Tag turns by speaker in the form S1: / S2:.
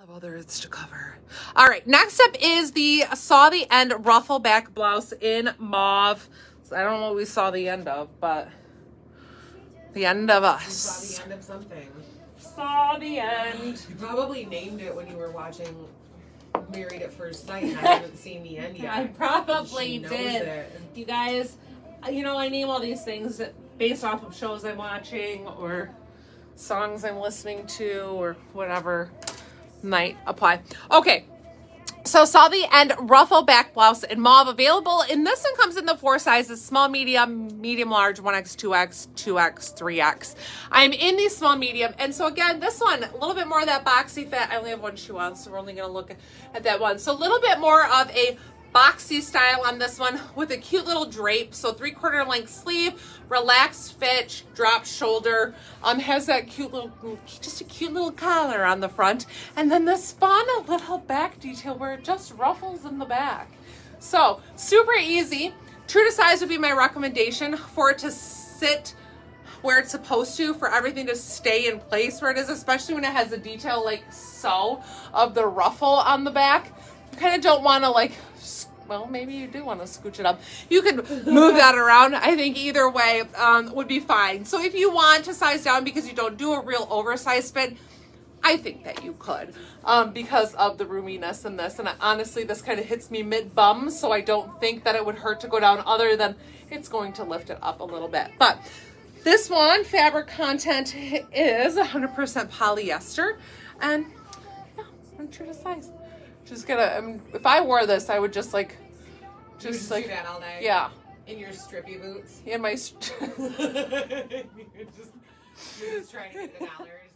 S1: have others to cover. All right, next up is the Saw the End Ruffle back blouse in mauve. So I don't know what we saw the end of, but the end of us.
S2: You saw the end of something.
S1: Saw the end.
S2: You probably named it when you were watching Married at First Sight, and I haven't seen the end yet.
S1: I probably did.
S2: It.
S1: You guys, you know, I name all these things based off of shows I'm watching or songs I'm listening to or whatever might apply. Okay. So Saw the End Ruffle back blouse in mauve available. And this one comes in the 4 sizes: small, medium, medium, large, 1X, 2X, 2X, 3X. I'm in the small, medium. And so again, this one, a little bit more of that boxy fit. I only have one shoe on, so we're only going to look at that one. So a little bit more of a boxy style on this one with a cute little drape. So 3/4 length sleeve, relaxed fit, drop shoulder, has that cute little, just a cute little collar on the front. And then this fun little back detail where it just ruffles in the back. So super easy. True to size would be my recommendation for it to sit where it's supposed to, for everything to stay in place where it is, especially when it has a detail like so of the ruffle on the back. You kind of don't want to like, well, maybe you do want to scooch it up. You can move that around. I think either way would be fine. So if you want to size down because you don't do a real oversized fit, I think that you could because of the roominess in this. And honestly, this kind of hits me mid-bum, so I don't think that it would hurt to go down other than it's going to lift it up a little bit. But this one, fabric content is 100% polyester. And yeah, I'm true to size. Just gonna, if I wore this, I would just like,
S2: do that all day.
S1: Yeah.
S2: In your strippy boots.
S1: In my,
S2: you're just trying to get the dollars.